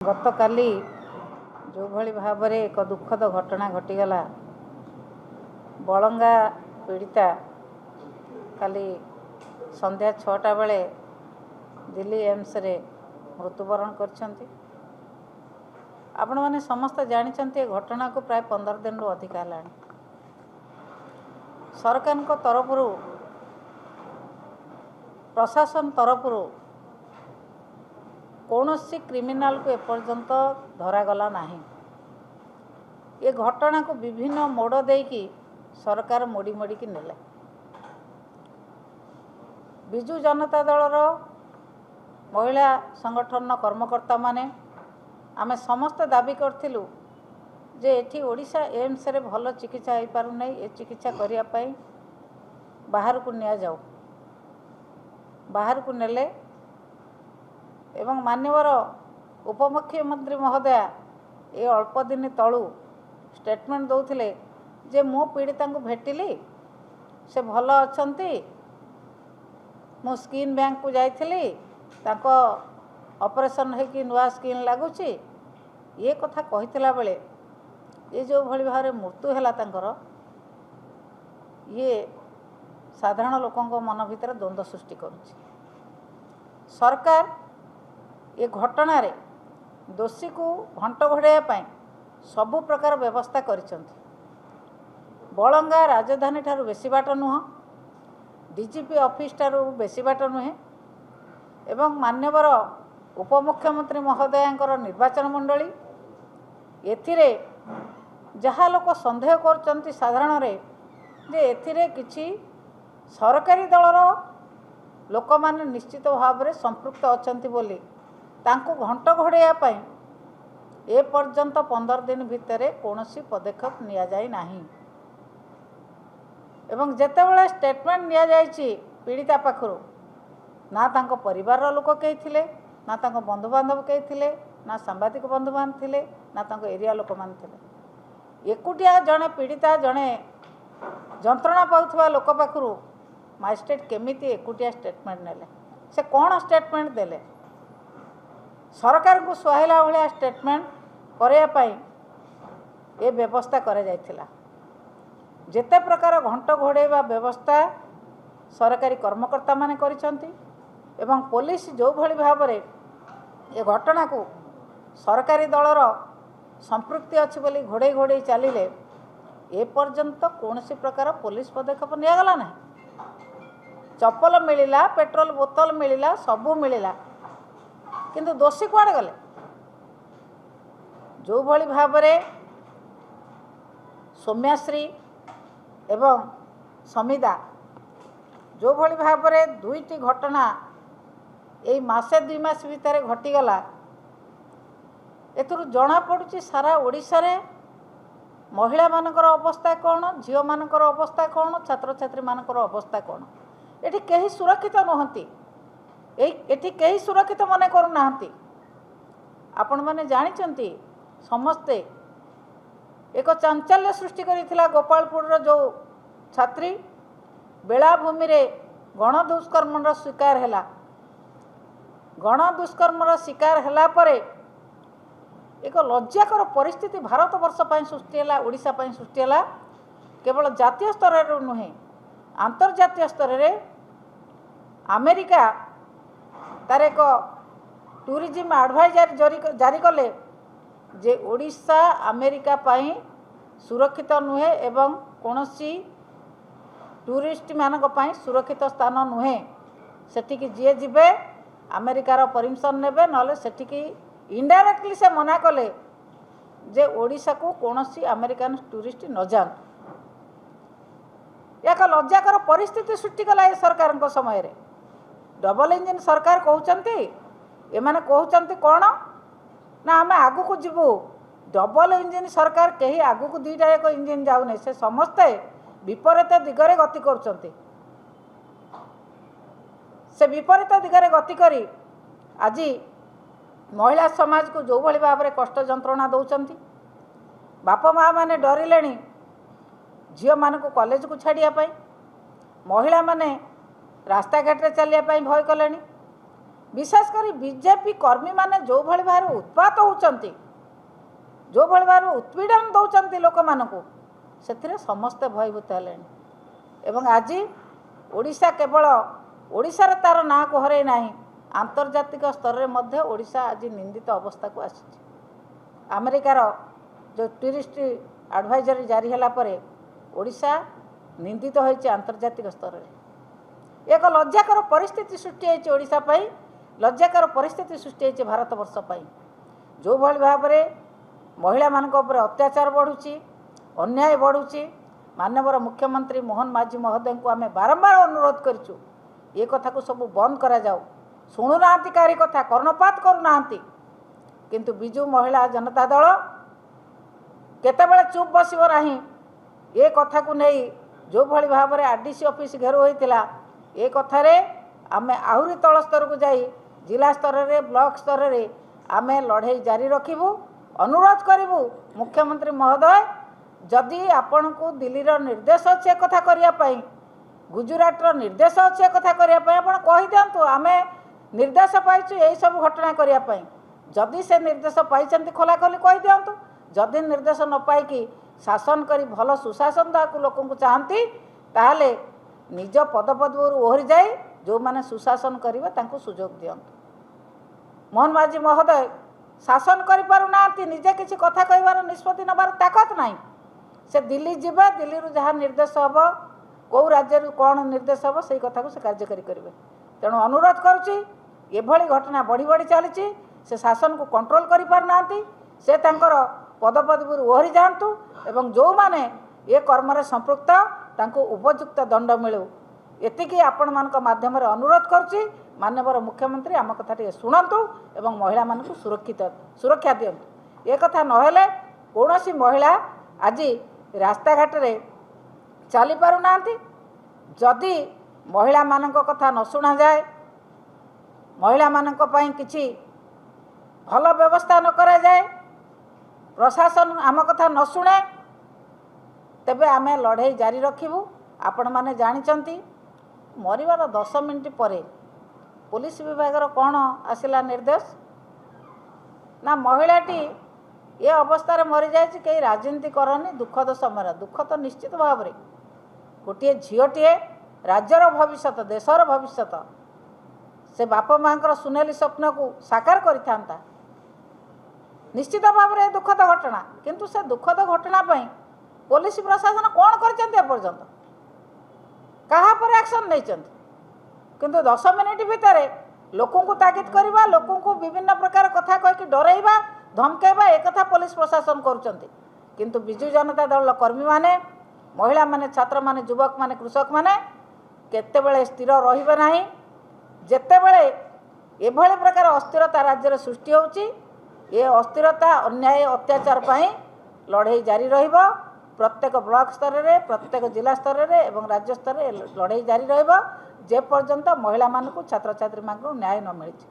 गतकाली जो भली भाव में एक दुखद घटना घटीगला बलंगा पीड़िता काली संध्या 6टा बेले दिल्ली एम्स रे मृत्युवरण करछंती। आपण माने समस्त जानिछंती घटना को प्राय 15 दिन अधिक हेलाणी। सरकार को तरफ प्रशासन तरफ कौनसी क्रिमिनाल को एपर्यंत धरागला नहीं। ये घटना को विभिन्न मोड़ देकी सरकार मोड़ी मोड़ी की नेले। बिजु जनता दलर महिला संगठन कर्मकर्ता माने आमे समस्त दाबी करथिलु जे एठी ओडिशा एम्स रे भल चिकित्सा हो पारु नै। ए चिकित्सा करिया पई बाहर को निया जाऊ। बाहर को नेले एवं मान्यवर उपमुख्यमंत्री महोदय ये अल्प दिन तलू स्टेटमेंट दौले जे मो पीड़िता को भेटिली से भल अच्छी मु स्किन बैंक को जाइली ताको ऑपरेशन है कि नुआ स्किन लगुच ये कथा कहितला बेले ये जो भली भाव में मृत्यु है तांकर ये साधारण लोकों मन भीतर द्वंद्व सृष्टि करुच्ची। सरकार ये घटना रे दोषी को घंट घोड़ाई सबु प्रकार व्यवस्था करिसंती। बलंगा राजधानी ठारू बेसी बाट नुह, डीजीपी ऑफिस ठारू बेसी बाट नुहे एवं मान्यवर उपमुख्यमंत्री महोदयांकर निर्वाचन मंडली एथिरे जहा लोक संदेह करचंती साधारण रे जे एथिरे किछि सरकारी दलर लोक माने निश्चित भाव में संपृक्त अछंती बोली तांको घंट घोड़ाई ए पर्यंत 15 दिन भितर कौनसी पदक्षेप निया जाई नाही। एवं जेतेबेले स्टेटमेंट निया जायछि पीड़िता पाखरु ना तांको परिवार लोक कई थिले ना तांको बंधु बांधव कई थिले ना सांबादिक बंधु बांधव थिले ना तांको एरिया लोक मान थिले। एकुटिया जने पीड़िता जने जंत्रणा पाउथवा लोक पाखरु मजिस्ट्रेट केमिति एकुटिया स्टेटमेंट नेले से कौन स्टेटमेंट देले। सरकार को सुहाइला भाया स्टेटमेंट करने ये व्यवस्था करा जायथिला। जेते प्रकार घंट घोड़ाइबा व्यवस्था सरकारी कर्मकर्ता माने करिसंती एवं पुलिस जो भली भाव में ये घटना को सरकारी दलर संपृक्ति अच्छी बोली घोड़े घोड़े चलिले ए पर्यंत कौन प्रकार पुलिस पदक्षेप निगला ना। चप्पल मिलला, पेट्रोल बोतल मिलला, सबू मिलला किंतु दोषी कुआड़े गले। जो भली भाव में सौम्याश्री एवं समिदा जो भली भाव में दुईटी घटना यही मासे 2 मास भितर घटीगला एथुरु जना पड़ुची सारा ओडिशा रे महिला मानकर अवस्था कौन, झील मानकर अवस्था कौन, छात्र छात्री मानकर अवस्था कौन। एठी कहीं सुरक्षित नहंती, एठी कहीं सुरक्षित मन करूना। आपण माने जानिचंती समस्ते एक चांचल्य सृष्टि करिथिला गोपालपुर जो छात्री बेलाभूमि रे गण दुष्कर्म शिकार हैला। गण दुष्कर्म शिकार हैला परे एक लज्जाकर परिस्थिति भारत वर्ष पई सृष्टि हैला, ओडिशा पई सृष्टि हैला। केवल जातीय स्तर रे नुहे अंतर्जातीय स्तर रे अमेरिका तार एक टूरिज्म एडवाइजरी जारी कले जे ओडिशा अमेरिका पाई सुरक्षित नुहे एवं कौनसी टूरिस्ट मानक पाई सुरक्षित स्थान नुहे। सेठिकी जी जीवे अमेरिकार परमिशन नेबे नले सेठिकी इनडायरेक्टली से मना कले जे ओडिशा को कौनसी अमेरिकन टूरिस्ट न जान। एक लज्जाकर परिस्थिति सृष्टि कला ए सरकार समय रे। डबल इंजिन सरकार कहउचंती एमाने कहउचंती कौन ना आम आगु को जीवु। डबल इंजिन सरकार कहीं आगु को 2टा एक इंजिन जाऊनी से समस्ते विपरीत दिगरे गति करचंती। से विपरीत दिगरे गति करी आज महिला समाज को जो भली भाव में कष्ट जंत्रणा दौरान बाप माँ मैंने डरिले झील मान को कॉलेज को छाड़िया महिला माने रास्ता घाटे चलिया भय कले विशेषकर बीजेपी कर्मी माने जो भली भाव उत्पात होती जो भली भाव उत्पीड़न दौरान लोक मानक से समस्ते भयभूत हेले एवं आज ओडिशा केवल ओडिशार तार ना को हरे ना आंतर्जातिक स्तर में ओडिशा आज निंदित अवस्था को आसी अमेरिकार जो टूरिस्ट एडवाइजरी जारी है ओडिशा निंदित होती आंतर्जातिक स्तर में एक लज्जाकर परिस्थिति सृष्टि होती ओडिशा लज्जाकर परिस्थिति सृष्टि होती भारत वर्ष जो भली भाव में महिला मानक उपर अत्याचार बढ़ुची अन्याय बढ़ुची माननीय मुख्यमंत्री मोहन माझी महोदय को आम बारंबार अनुरोध करूँ ये कथा को सब बंद करा जाऊ शुणुना कारी कथा कर्णपात करूना किंतु बिजु महिला जनता दल केतेबेले चुप बसब नहीं ये कथा को नहीं जो भली भाव में आरडीसी ऑफिस घेर होता ये कथार आम आहरी तल स्तर को जाई जिला स्तर में ब्लॉक स्तर में आम लड़े जारी रखिबू अनुरोध करूँ मुख्यमंत्री महोदय जदि आपण को दिल्ली निर्देश अच्छे कथा करने गुजरातर निर्देश अच्छे कथा करने आप कही दिंतु आम निर्देश पाइचु यही सब घटना करने जदि से निर्देश पाई खोलाखोली कही दिंतु जदि निर्देश न पाई शासन करी भल सुशासन देवाक लोक चाहती ताहले निज पदपदवी ओहरी जाए जो माने सुशासन करेंगे सुजोग दिंतु मोहन माझी महोदय शासन करें निजे किसी कथा कहबार निष्पत्ति नबार ताकत नहीं से दिल्ली जीवा दिल्ली जहाँ निर्देश हम कौ राज्य कौन निर्देश हम से कथा को से कार्यकारी करेंगे तेणु अनुरोध करुच्ची एभली घटना बढ़ी बढ़ी चली से शासन को कंट्रोल कर पारना से तांकर पदपदवी ओहरी जातु एवं जो माने ये कर्म संपृक्त तांको उपयुक्त दंड मिलू एतिकी आपण मान माध्यम अनुरोध करुच्ची माननीय मुख्यमंत्री आम कथा टे शुणु एवं महिला मान सुरक्षा दिंतु ये कथा नहेले कौन सी महिला आज रास्ता घाट रे चली पारुना जदि महिला मान कथा न शुणा जाए महिला मान किछि भल व्यवस्था न करा जाए प्रशासन आम कथा न शुणे तेबे आमे लड़ाई जारी रखिबू आपण माने जानिचंती मरिवार 10 मिनिट पर पुलिस विभाग कौन आसला निर्देश ना महिलाटी ये अवस्था मरी जाए कहीं राजनीति करनी दुखद समय दुख तो निश्चित भाव में गोटे झीटे राज्यर भविष्य देशर भविष्य से बाप माँ सुनेली स्वप्न को साकार करिथांता निश्चित भाव में दुखद घटना किंतु से दुखद घटना पुलिस प्रशासन कौन करपर्यंत कहा पर एक्शन नहीं किंतु 10 मिनिट भितर लोकों को तागिद करवा लोकों को विभिन्न प्रकार कथा कहीकि डरइबा धमकेबा एक कथा पुलिस प्रशासन करुचंती किंतु बिजु जनता दल कर्मी माने महिला माने छात्र माने युवक माने कृषक माने केतेबेले स्थिर रहिबे नाही जेतेबेले एभली प्रकार अस्थिरता राज्य सृष्टि होउची ये अस्थिरता अन्याय अत्याचार पई लड़ाई जारी रहिबो प्रत्येक ब्लॉक स्तर में प्रत्येक जिला स्तर में एवं राज्य स्तर में लड़ाई जारी रहिबो जे पर्यंत महिला मानक छात्र छात्री मान न्याय न मिली।